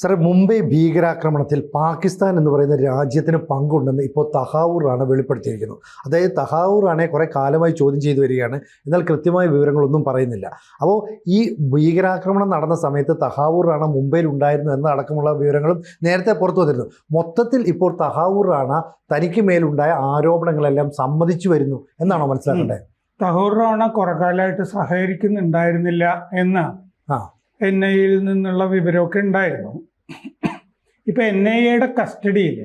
സാറേ, മുംബൈ ഭീകരാക്രമണത്തിൽ പാകിസ്ഥാൻ എന്ന് പറയുന്ന രാജ്യത്തിന് പങ്കുണ്ടെന്ന് ഇപ്പോൾ തഹാവൂറാണ് വെളിപ്പെടുത്തിയിരിക്കുന്നത്. അതായത് തഹാവൂറാണെ കുറേ കാലമായി ചോദ്യം ചെയ്തു വരികയാണ്, എന്നാൽ കൃത്യമായ വിവരങ്ങളൊന്നും പറയുന്നില്ല. അപ്പോൾ ഈ ഭീകരാക്രമണം നടന്ന സമയത്ത് തഹാവൂറാണ് മുംബൈയിൽ ഉണ്ടായിരുന്നു എന്നടക്കമുള്ള വിവരങ്ങളും നേരത്തെ പുറത്തു വന്നിരുന്നു. മൊത്തത്തിൽ ഇപ്പോൾ തഹാവൂറാണ് തനിക്ക് മേലുണ്ടായ ആരോപണങ്ങളെല്ലാം സമ്മതിച്ചു വരുന്നു എന്നാണോ മനസ്സിലാക്കേണ്ടത്? തഹൂറാണ് കുറെ കാലമായിട്ട് സഹകരിക്കുന്നുണ്ടായിരുന്നില്ല എന്ന് NIA നിന്നുള്ള വിവരമൊക്കെ ഉണ്ടായിരുന്നു. ഇപ്പൊ NIA കസ്റ്റഡിയിൽ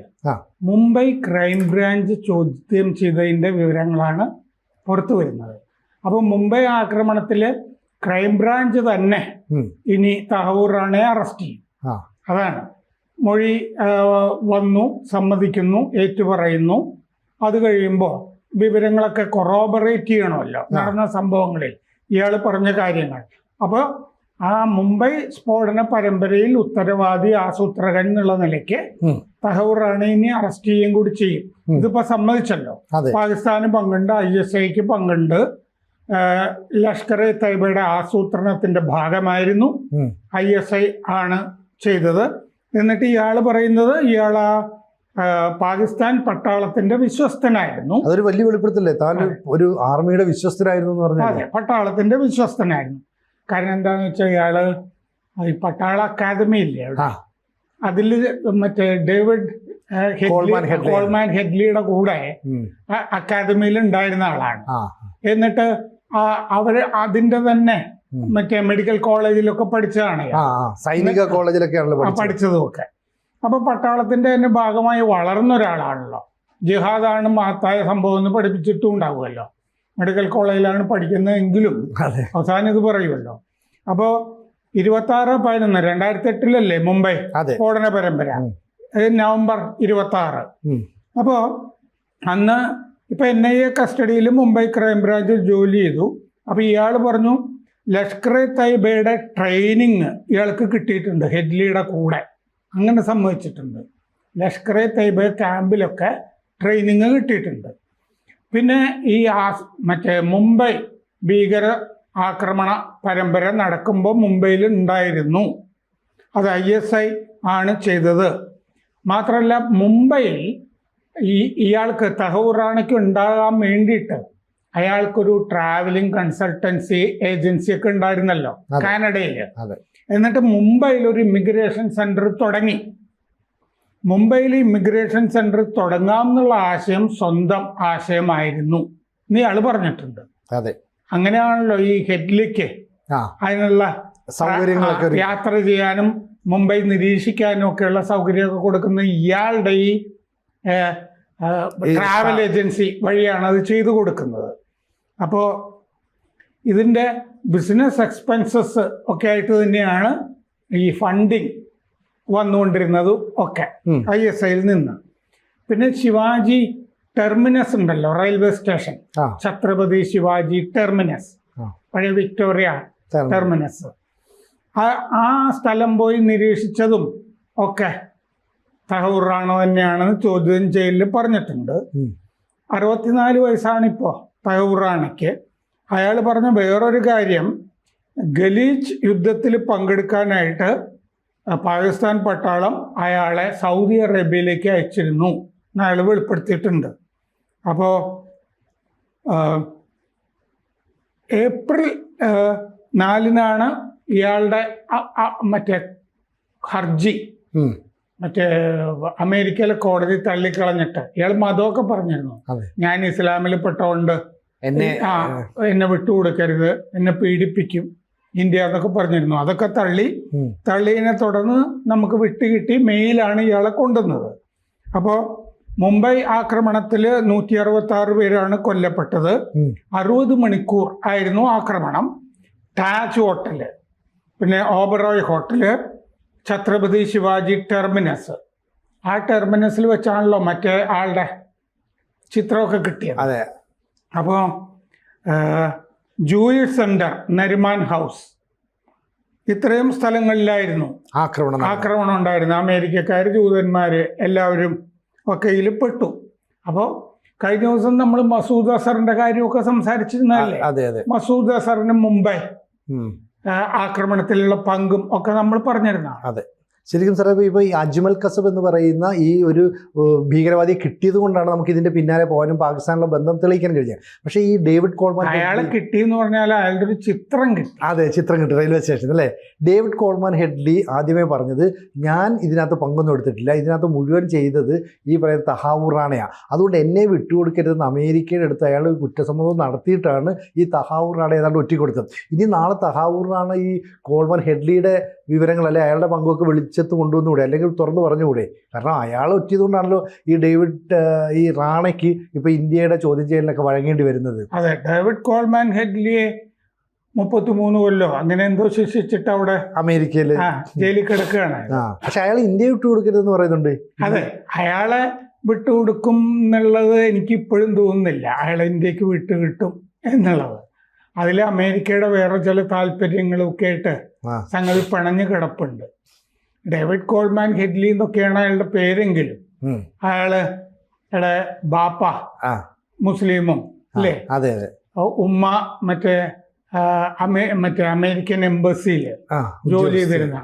മുംബൈ ക്രൈംബ്രാഞ്ച് ചോദ്യം ചെയ്തതിന്റെ വിവരങ്ങളാണ് പുറത്തു വരുന്നത്. അപ്പോൾ മുംബൈ ആക്രമണത്തിൽ ക്രൈംബ്രാഞ്ച് തന്നെ ഇനി തഹൂറാണെ അറസ്റ്റ് ചെയ്യും. അതാണ് മൊഴി വന്നു, സമ്മതിക്കുന്നു, ഏറ്റുപറയുന്നു. അത് കഴിയുമ്പോൾ വിവരങ്ങളൊക്കെ കൊറോബറേറ്റ് ചെയ്യണമല്ലോ നടന്ന സംഭവങ്ങളിൽ, ഇയാൾ പറഞ്ഞ കാര്യങ്ങൾ. അപ്പോൾ ആ മുംബൈ സ്ഫോടന പരമ്പരയിൽ ഉത്തരവാദി, ആസൂത്രകൻ എന്നുള്ള നിലയ്ക്ക് തഹൂറാണ് ഇനി അറസ്റ്റ് ചെയ്യുകയും കൂടി ചെയ്യും. ഇതിപ്പോ സമ്മതിച്ചല്ലോ, പാകിസ്ഥാന് പങ്കുണ്ട്, ISIക്ക് പങ്കുണ്ട്, ലഷ്കർ എ തൈബയുടെ ആസൂത്രണത്തിന്റെ ഭാഗമായിരുന്നു, ISI ആണ് ചെയ്തത്. എന്നിട്ട് ഇയാള് പറയുന്നത് ഇയാൾ പാകിസ്ഥാൻ പട്ടാളത്തിന്റെ വിശ്വസ്തനായിരുന്നു. അതൊരു വലിയ വെളിപ്പെടുത്തല്ലേ, താൻ ഒരു ആർമിയുടെ വിശ്വസ്തനായിരുന്നു എന്ന് പറഞ്ഞാൽ? അതെ, പട്ടാളത്തിന്റെ വിശ്വസ്തനായിരുന്നു. കാരണം എന്താന്ന് വെച്ചാൽ ഇയാള് ഈ പട്ടാള അക്കാദമി ഇല്ലേ അവിടെ, അതിൽ മറ്റേ ഡേവിഡ് കോൾമാൻ ഹെഡ്ലിയുടെ കൂടെ അക്കാദമിയിൽ ഉണ്ടായിരുന്ന ആളാണ്. എന്നിട്ട് അവര് അതിന്റെ തന്നെ മറ്റേ മെഡിക്കൽ കോളേജിലൊക്കെ പഠിച്ചതാണ്, സൈനിക കോളേജിലൊക്കെയാണല്ലോ പഠിച്ചതുമൊക്കെ. അപ്പൊ പട്ടാളത്തിന്റെ തന്നെ ഭാഗമായി വളർന്ന ഒരാളാണല്ലോ. ജിഹാദാണ് മഹത്തായ സംഭവം എന്ന് പഠിപ്പിച്ചിട്ടും ഉണ്ടാവുമല്ലോ. മെഡിക്കൽ കോളേജിലാണ് പഠിക്കുന്നതെങ്കിലും അവസാനം ഇത് പറയുമല്ലോ. അപ്പോൾ 26/11/2008 മുംബൈ സ്ഫോടന പരമ്പര, നവംബർ 26. അപ്പോൾ അന്ന് ഇപ്പൊ NIA കസ്റ്റഡിയിൽ മുംബൈ ക്രൈംബ്രാഞ്ച് ജോലി ചെയ്തു. അപ്പൊ ഇയാൾ പറഞ്ഞു ലഷ്കർ എ തൈബയുടെ ട്രെയിനിങ് ഇയാൾക്ക് കിട്ടിയിട്ടുണ്ട് ഹെഡ്ലിയുടെ കൂടെ, അങ്ങനെ സമ്മതിച്ചിട്ടുണ്ട്. ലഷ്കർ എ തൈബ ക്യാമ്പിലൊക്കെ ട്രെയിനിങ് കിട്ടിയിട്ടുണ്ട്. പിന്നെ ഈ മറ്റേ മുംബൈ ഭീകര ആക്രമണ പരമ്പര നടക്കുമ്പോൾ മുംബൈയിൽ ഉണ്ടായിരുന്നു, അത് ISI ആണ് ചെയ്തത്. മാത്രമല്ല മുംബൈയിൽ ഇയാൾക്ക് തഹൂറാണയ്ക്ക് ഉണ്ടാകാൻ വേണ്ടിയിട്ട് അയാൾക്കൊരു ട്രാവലിംഗ് കൺസൾട്ടൻസി ഏജൻസി ഒക്കെ ഉണ്ടായിരുന്നല്ലോ കാനഡയിൽ. എന്നിട്ട് മുംബൈയിൽ ഒരു ഇമിഗ്രേഷൻ സെന്റർ തുടങ്ങി. മുംബൈയിൽ ഇമിഗ്രേഷൻ സെന്റർ തുടങ്ങാമെന്നുള്ള ആശയം സ്വന്തം ആശയമായിരുന്നു എന്ന് ഇയാൾ പറഞ്ഞിട്ടുണ്ട്. അങ്ങനെയാണല്ലോ ഈ ഹെഡ്ലിക്ക് അതിനുള്ള സൗകര്യങ്ങളൊക്കെ, യാത്ര ചെയ്യാനും മുംബൈ നിരീക്ഷിക്കാനും ഒക്കെയുള്ള സൗകര്യമൊക്കെ കൊടുക്കുന്ന ഇയാളുടെ ഈ ട്രാവൽ ഏജൻസി വഴിയാണ് അത് ചെയ്തു കൊടുക്കുന്നത്. അപ്പോൾ ഇതിൻ്റെ ബിസിനസ് എക്സ്പെൻസസ് ഒക്കെ ആയിട്ട് തന്നെയാണ് ഈ ഫണ്ടിങ് വന്നുകൊണ്ടിരുന്നതും ഒക്കെ ISIയിൽ നിന്ന്. പിന്നെ ശിവാജി ടെർമിനസ് ഉണ്ടല്ലോ, railway station, Chhatrapati Shivaji terminus, പഴയ വിക്ടോറിയ ടെർമിനസ്, ആ സ്ഥലം പോയി നിരീക്ഷിച്ചതും ഒക്കെ തഹൂറാണ് തന്നെയാണെന്ന് ചോദ്യം ചെയ്യലിൽ പറഞ്ഞിട്ടുണ്ട്. 64 വയസ്സാണിപ്പോൾ തഹൂറാണയ്ക്ക്. അയാൾ പറഞ്ഞ വേറൊരു കാര്യം, ഗലീച്ച് യുദ്ധത്തിൽ പങ്കെടുക്കാനായിട്ട് പാകിസ്ഥാൻ പട്ടാളം അയാളെ സൗദി അറേബ്യയിലേക്ക് അയച്ചിരുന്നു എന്ന് അയാൾ വെളിപ്പെടുത്തിയിട്ടുണ്ട്. അപ്പോൾ ഏപ്രിൽ 4 ഇയാളുടെ മറ്റേ ഹർജി മറ്റേ അമേരിക്കയിലെ കോടതി തള്ളിക്കളഞ്ഞിട്ട് ഇയാൾ മതമൊക്കെ പറഞ്ഞിരുന്നു, ഞാൻ ഇസ്ലാമിൽ പെട്ടോണ്ട് എന്നെ വിട്ടുകൊടുക്കരുത്, എന്നെ പീഡിപ്പിക്കും ഇന്ത്യ എന്നൊക്കെ പറഞ്ഞിരുന്നു. അതൊക്കെ തള്ളിയതിനെ തുടർന്ന് നമുക്ക് വിട്ടുകിട്ടി. മെയിലാണ് ഇയാളെ കൊണ്ടുവന്നത്. അപ്പോൾ മുംബൈ ആക്രമണത്തിൽ 166 പേരാണ് കൊല്ലപ്പെട്ടത്. 60 മണിക്കൂർ ആയിരുന്നു ആക്രമണം. താജ് ഹോട്ടല്, പിന്നെ ഓബറോയ് ഹോട്ടല്, ഛത്രപതി ശിവാജി ടെർമിനസ്, ആ ടെർമിനസിൽ വെച്ചാണല്ലോ മറ്റേ ആളുടെ ചിത്രമൊക്കെ കിട്ടിയത്. അപ്പോൾ ജൂയിഷ് സെന്റർ, നരിമാൻ ഹൗസ്, ഇത്രയും സ്ഥലങ്ങളിലായിരുന്നു ആക്രമണം ഉണ്ടായിരുന്നു. അമേരിക്കക്കാർ, ജൂതന്മാര് എല്ലാവരും ഒക്കെ ഇതിൽ പെട്ടു. അപ്പോൾ കഴിഞ്ഞ ദിവസം നമ്മൾ മസൂദ് അസറിന്റെ കാര്യമൊക്കെ സംസാരിച്ചിരുന്നല്ലേ, മസൂദ് അസറിന് മുംബൈ ആക്രമണത്തിലുള്ള പങ്കും ഒക്കെ നമ്മൾ പറഞ്ഞിരുന്നതാണ്. ശരിക്കും സാറേ ഇപ്പോൾ ഈ അജ്മൽ കസബ് എന്ന് പറയുന്ന ഈ ഒരു ഭീകരവാദിയെ കിട്ടിയത് കൊണ്ടാണ് നമുക്ക് ഇതിന്റെ പിന്നാലെ പോകാനും പാകിസ്ഥാനിലെ ബന്ധം തെളിയിക്കാൻ കഴിഞ്ഞത്. പക്ഷേ ഈ ഡേവിഡ് കോൾമാൻ അയാളെ കിട്ടിയെന്ന് പറഞ്ഞാൽ അയാളുടെ ഒരു ചിത്രം കിട്ടി. അതെ, ചിത്രം കിട്ടി റെയിൽവേ സ്റ്റേഷൻ അല്ലേ. ഡേവിഡ് കോൾമാൻ ഹെഡ്ലി ആദ്യമേ പറഞ്ഞത് ഞാൻ ഇതിനകത്ത് പങ്കൊന്നും എടുത്തിട്ടില്ല, ഇതിനകത്ത് മുഴുവൻ ചെയ്തത് ഈ പറയുന്ന തഹാവൂർ റാണയാണ്, അതുകൊണ്ട് എന്നെ വിട്ടുകൊടുക്കരുതെന്ന് അമേരിക്കയുടെ അടുത്ത് അയാൾ കുറ്റസമ്മതം നടത്തിയിട്ടാണ് ഈ തഹാവൂർ റാണ ഏതാണ്ട് ഒറ്റിക്കൊടുത്തത്. ഇനി നാളെ തഹാവൂർ റാണ ഈ കോൾമാൻ ഹെഡ്ലിയുടെ വിവരങ്ങൾ അല്ലെ അയാളുടെ പങ്കൊക്കെ വെളിച്ചത്ത് കൊണ്ടുവന്നുകൂടെ, അല്ലെങ്കിൽ തുറന്നു പറഞ്ഞുകൂടെ? കാരണം അയാൾ ഒറ്റിയതുകൊണ്ടാണല്ലോ ഈ ഈ റാണയ്ക്ക് ഇപ്പൊ ഇന്ത്യയുടെ ചോദ്യം ചെയ്യലിനൊക്കെ വഴങ്ങേണ്ടി വരുന്നത്. അതെ, ഡേവിഡ് കോൾമാൻ ഹെഡ്ലിയെ 33 കൊല്ലോ അങ്ങനെ എന്തോ ശിക്ഷിച്ചിട്ട് അവിടെ അമേരിക്കയിൽ ജയിലിൽ കിടക്കുകയാണ്. പക്ഷെ അയാൾ ഇന്ത്യ വിട്ടുകൊടുക്കരുതെന്ന് പറയുന്നുണ്ട്. അതെ, അയാളെ വിട്ടുകൊടുക്കും എന്നുള്ളത് എനിക്ക് ഇപ്പോഴും തോന്നുന്നില്ല, അയാളെ ഇന്ത്യക്ക് വിട്ടുകിട്ടും എന്നുള്ളത്. അതിൽ അമേരിക്കയുടെ വേറെ ചില താല്പര്യങ്ങളൊക്കെ ആയിട്ട് സംഗതി പിണഞ്ഞു കിടപ്പുണ്ട്. ഡേവിഡ് കോൾമാൻ ഹെഡ്ലി എന്നൊക്കെയാണ് അയാളുടെ പേരെങ്കിലും അയാളുടെ ബാപ്പ മുസ്ലിമും അല്ലേ, ഉമ്മ മറ്റേ അമേരിക്കൻ എംബസിയിൽ ജോലി ചെയ്തിരുന്ന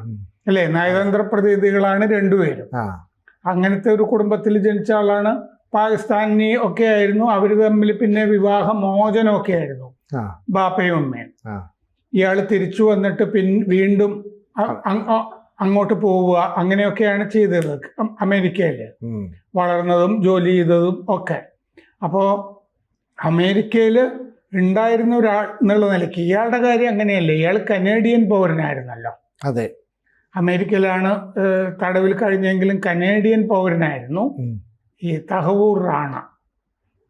അല്ലേ, നയതന്ത്ര പ്രതിനിധികളാണ് രണ്ടുപേരും. അങ്ങനത്തെ ഒരു കുടുംബത്തിൽ ജനിച്ച ആളാണ്. പാകിസ്ഥാനി ഒക്കെ ആയിരുന്നു, അവർ തമ്മിൽ പിന്നെ വിവാഹ മോചനമൊക്കെ ആയിരുന്നു ബാപ്പയും ഉമ്മയും. ഇയാൾ തിരിച്ചു വന്നിട്ട് വീണ്ടും അങ്ങോട്ട് പോവുക അങ്ങനെയൊക്കെയാണ് ചെയ്തത് അമേരിക്കയിൽ, വളർന്നതും ജോലി ചെയ്തതും ഒക്കെ. അപ്പോൾ അമേരിക്കയിൽ ഉണ്ടായിരുന്ന ഒരാൾ എന്നുള്ള നിലയ്ക്ക് ഇയാളുടെ കാര്യം അങ്ങനെയല്ലേ, ഇയാൾ കനേഡിയൻ പൗരനായിരുന്നല്ലോ. അതെ, അമേരിക്കയിലാണ് തടവിൽ കഴിഞ്ഞെങ്കിലും കനേഡിയൻ പൗരനായിരുന്നു ഈ തഹവൂർ റാണ.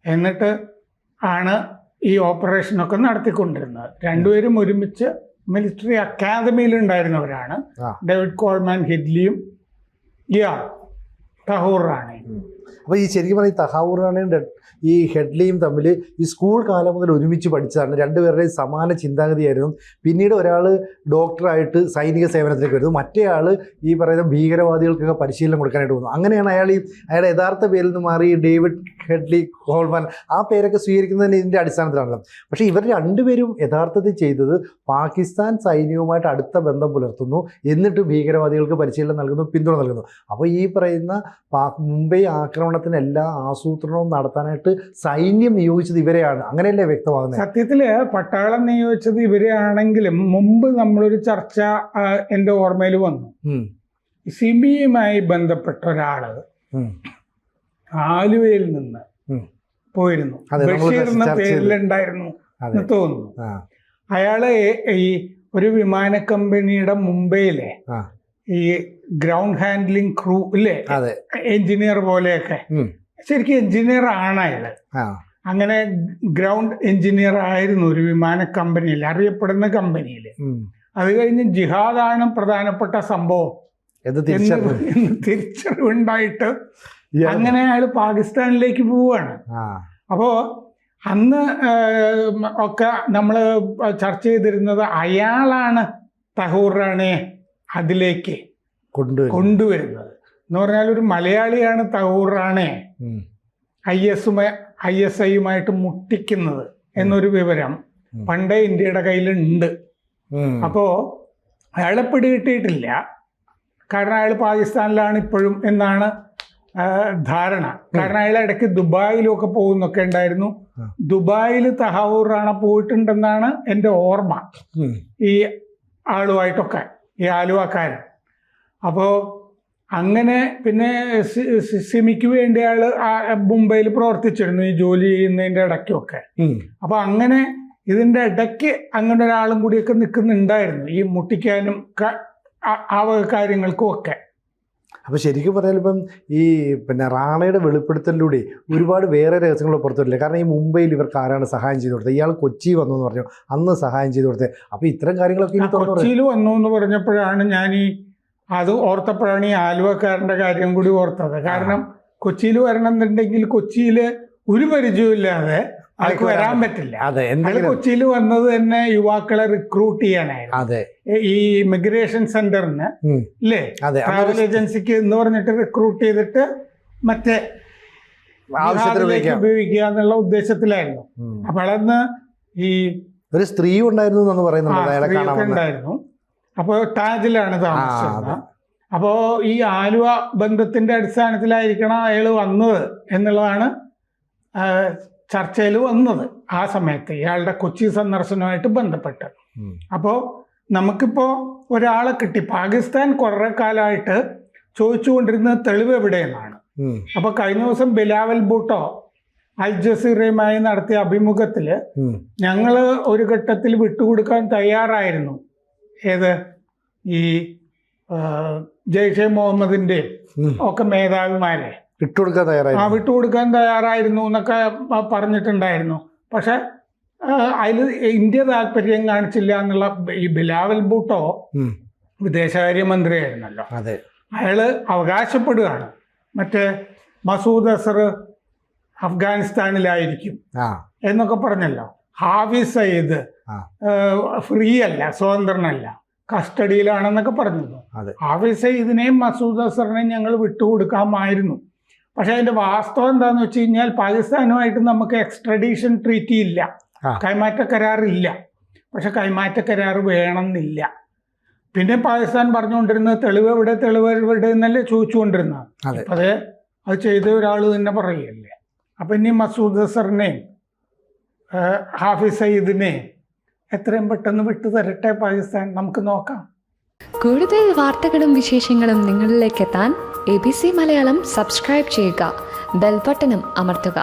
എന്നിട്ട് ആണ് ഈ ഓപ്പറേഷനൊക്കെ നടത്തിക്കൊണ്ടിരുന്നത്. രണ്ടുപേരും ഒരുമിച്ച് മിലിറ്ററി അക്കാദമിയിൽ ഉണ്ടായിരുന്നവരാണ്, ഡേവിഡ് കോൾമാൻ ഹെഡ്ലിയും ഇയാൾ തഹവൂർ റാണയും. അപ്പോൾ ഈ ശരിക്കും പറഞ്ഞാൽ ഈ തഹാവൂർ റാണയും ഈ ഹെഡ്ലിയും തമ്മിൽ ഈ സ്കൂൾ കാലം മുതൽ ഒരുമിച്ച് പഠിച്ചതാണ്. രണ്ടുപേരുടെയും സമാന ചിന്താഗതിയായിരുന്നു. പിന്നീട് ഒരാൾ ഡോക്ടറായിട്ട് സൈനിക സേവനത്തിലേക്ക് വരുന്നു, മറ്റേ ആൾ ഈ പറയുന്ന ഭീകരവാദികൾക്കൊക്കെ പരിശീലനം കൊടുക്കാനായിട്ട് പോകുന്നു. അങ്ങനെയാണ് അയാളുടെ യഥാർത്ഥ പേരിൽ നിന്ന് മാറി ഡേവിഡ് ഹെഡ്ലി കോൾമാൻ ആ പേരൊക്കെ സ്വീകരിക്കുന്നതിന് ഇതിൻ്റെ അടിസ്ഥാനത്തിലാണല്ലോ. പക്ഷേ ഇവർ രണ്ടുപേരും യഥാർത്ഥത്തിൽ ചെയ്തത് പാകിസ്ഥാൻ സൈന്യവുമായിട്ട് അടുത്ത ബന്ധം പുലർത്തുന്നു, എന്നിട്ട് ഭീകരവാദികൾക്ക് പരിശീലനം നൽകുന്നു, പിന്തുണ നൽകുന്നു. അപ്പോൾ ഈ പറയുന്ന മുംബൈ ആക്രമണത്തിന് എല്ലാ ആസൂത്രണവും നടത്താനായിട്ട് സൈന്യം നിയോഗിച്ചത് ഇവരെയാണ്, അങ്ങനെയല്ലേ വ്യക്തമാകുന്നത്? സത്യത്തില് പട്ടാളം നിയോഗിച്ചത് ഇവരെയാണെങ്കിലും മുമ്പ് നമ്മളൊരു ചർച്ച എൻ്റെ ഓർമ്മയിൽ വന്നു. സിബിയുമായി ബന്ധപ്പെട്ട ഒരാള് ആലുവയിൽ നിന്ന് പോയിരുന്നു, ബഷീർ എന്ന പേരിലുണ്ടായിരുന്നു എന്ന് തോന്നുന്നു. അയാള് ഈ ഒരു വിമാന കമ്പനിയുടെ മുംബൈയിലെ ഈ ഗ്രൗണ്ട് ഹാൻഡ്ലിംഗ് ക്രൂ ഇല്ലേ, എഞ്ചിനീയർ പോലെയൊക്കെ, ശരിക്കും എഞ്ചിനീയർ ആണ് അയാള്. അങ്ങനെ ഗ്രൗണ്ട് എഞ്ചിനീയർ ആയിരുന്നു ഒരു വിമാന കമ്പനിയിൽ, അറിയപ്പെടുന്ന കമ്പനിയിൽ. അത് കഴിഞ്ഞ് ജിഹാദാണ് പ്രധാനപ്പെട്ട സംഭവം എന്ന് തിരിച്ചറിവുണ്ടായിട്ട് അങ്ങനെ അയാൾ പാകിസ്ഥാനിലേക്ക് പോവുകയാണ്. അപ്പോ അന്ന് ഒക്കെ നമ്മൾ ചർച്ച ചെയ്തിരുന്നത് അയാളാണ് തഹൂർ റാണയെ അതിലേക്ക് കൊണ്ടുവരുന്നത് എന്ന് പറഞ്ഞാൽ ഒരു മലയാളിയാണ് തഹൂർ റാണയെ ISIയുമായിട്ട് മുട്ടിക്കുന്നത് എന്നൊരു വിവരം പണ്ടേ ഇന്ത്യയുടെ കയ്യിലുണ്ട്. അപ്പോൾ അയാളെ പിടികിട്ടിയിട്ടില്ല, കാരണം അയാൾ പാകിസ്ഥാനിലാണ് ഇപ്പോഴും എന്നാണ് ധാരണ. കാരണം അയാൾ ഇടയ്ക്ക് ദുബായിലൊക്കെ പോകുന്നൊക്കെ ഉണ്ടായിരുന്നു. ദുബായിൽ തഹവൂർ റാണ പോയിട്ടുണ്ടെന്നാണ് എൻ്റെ ഓർമ്മ, ഈ ആളുമായിട്ടൊക്കെ, ഈ ആലുവക്കാരൻ. അപ്പോൾ അങ്ങനെ പിന്നെ സിമിക്ക് വേണ്ടി അയാൾ മുംബൈയിൽ പ്രവർത്തിച്ചിരുന്നു ഈ ജോലി ചെയ്യുന്നതിൻ്റെ ഇടയ്ക്കൊക്കെ. അപ്പോൾ അങ്ങനെ ഇതിൻ്റെ ഇടയ്ക്ക് അങ്ങനെ ഒരാളും കൂടിയൊക്കെ നിൽക്കുന്നുണ്ടായിരുന്നു ഈ മുട്ടിക്കാനും ആ കാര്യങ്ങൾക്കും ഒക്കെ. അപ്പോൾ ശരിക്കും പറഞ്ഞാൽ ഇപ്പം ഈ റാണയുടെ വെളിപ്പെടുത്തലിലൂടെ ഒരുപാട് വേറെ രഹസ്യങ്ങൾ പുറത്തു വരില്ല. കാരണം ഈ മുംബൈയിൽ ഇവർക്ക് ആരാണ് സഹായം ചെയ്തു കൊടുത്തത്, ഇയാൾ കൊച്ചി വന്നു എന്ന് പറഞ്ഞു, അന്ന് സഹായം ചെയ്തു കൊടുത്തത്. അപ്പോൾ ഇത്തരം കാര്യങ്ങളൊക്കെ കൊച്ചിയിൽ വന്നു എന്ന് പറഞ്ഞപ്പോഴാണ് ഞാൻ അത് ഓർത്തപ്പോഴാണ് ഈ ആലുവക്കാരൻ്റെ കാര്യം കൂടി ഓർത്തത്. കാരണം കൊച്ചിയിൽ വരണമെന്നുണ്ടെങ്കിൽ കൊച്ചിയിൽ ഒരു പരിചയമില്ലാതെ ആൾക്ക് വരാൻ പറ്റില്ല. കൊച്ചിയിൽ വന്നത് തന്നെ യുവാക്കളെ റിക്രൂട്ട് ചെയ്യാനായിരുന്നു. ഈ ഇമിഗ്രേഷൻ സെന്ററിന് അല്ലേ, ട്രാവൽ ഏജൻസിക്ക് എന്ന് പറഞ്ഞിട്ട് റിക്രൂട്ട് ചെയ്തിട്ട് മറ്റേ ഉപയോഗിക്കുക എന്നുള്ള ഉദ്ദേശത്തിലായിരുന്നു. അപ്പോൾ അന്ന് ഈ ഒരു സ്ത്രീ ഉണ്ടായിരുന്നു എന്ന് പറയുന്നുണ്ടായിരുന്നു. അപ്പോൾ താജിലാണ് താമസിച്ചത്. അപ്പോൾ ഈ ആലുവ ബന്ധത്തിൻ്റെ അടിസ്ഥാനത്തിലായിരിക്കണം അയാൾ വന്നത് എന്നുള്ളതാണ് ചർച്ചയിൽ വന്നത് ആ സമയത്ത്, ഇയാളുടെ കൊച്ചി സന്ദർശനവുമായിട്ട് ബന്ധപ്പെട്ട്. അപ്പോൾ നമുക്കിപ്പോൾ ഒരാളെ കിട്ടി. പാകിസ്ഥാൻ കുറേ കാലമായിട്ട് ചോദിച്ചുകൊണ്ടിരുന്ന തെളിവ് എവിടെയെന്നാണ്. അപ്പോൾ കഴിഞ്ഞ ദിവസം ബിലാവൽ ഭൂട്ടോ അൽ ജസീറയുമായി നടത്തിയ അഭിമുഖത്തിൽ ഞങ്ങൾ ഒരു ഘട്ടത്തിൽ വിട്ടുകൊടുക്കാൻ തയ്യാറായിരുന്നു. ഏത് ഈ ജയ്ഷെ മുഹമ്മദിൻ്റെ ഒക്കെ മേധാവിമാരെ വിട്ടുകൊടുക്കാൻ തയ്യാറായിരുന്നു എന്നൊക്കെ പറഞ്ഞിട്ടുണ്ടായിരുന്നു. പക്ഷെ അതിൽ ഇന്ത്യ താല്പര്യം കാണിച്ചില്ല എന്നുള്ള. ഈ ബിലാവൽ ഭൂട്ടോ വിദേശകാര്യമന്ത്രിയായിരുന്നല്ലോ, അയാള് അവകാശപ്പെടുകയാണ് മറ്റേ മസൂദ് അസർ അഫ്ഗാനിസ്ഥാനിലായിരിക്കും എന്നൊക്കെ പറഞ്ഞല്ലോ. ഹാഫിസ് സയ്യിദ് ഫ്രീ അല്ല, സ്വതന്ത്രനല്ല, കസ്റ്റഡിയിലാണെന്നൊക്കെ പറഞ്ഞിരുന്നു. ഹാഫിസ് സയ്യിദിനെയും മസൂദ് അസറിനെയും ഞങ്ങൾ വിട്ടുകൊടുക്കാമായിരുന്നു. പക്ഷെ അതിന്റെ വാസ്തവം എന്താന്ന് വെച്ച് കഴിഞ്ഞാൽ പാകിസ്ഥാനുമായിട്ട് നമുക്ക് എക്സ്ട്രഡീഷൻ ട്രീറ്റി ഇല്ല, കൈമാറ്റ കരാറില്ല. പക്ഷെ കൈമാറ്റ കരാർ വേണമെന്നില്ല. പിന്നെ പാകിസ്ഥാൻ പറഞ്ഞുകൊണ്ടിരുന്നത് തെളിവ് എവിടെ എന്നല്ലേ ചോദിച്ചുകൊണ്ടിരുന്നത്. അപ്പം അത് ചെയ്ത ഒരാൾ തന്നെ പറയുകയല്ലേ. അപ്പം ഇനി മസൂദ് അസറിനെയും ഹാഫിസ് സയ്യിദിനെയും എത്രയും പെട്ടെന്ന് വിട്ടു തരട്ടെ പാകിസ്ഥാൻ, നമുക്ക് നോക്കാം. കൂടുതൽ വാർത്തകളും വിശേഷങ്ങളും നിങ്ങളിലേക്ക് എത്താൻ ABC മലയാളം സബ്സ്ക്രൈബ് ചെയ്യുക, ബെൽ ബട്ടണും അമർത്തുക.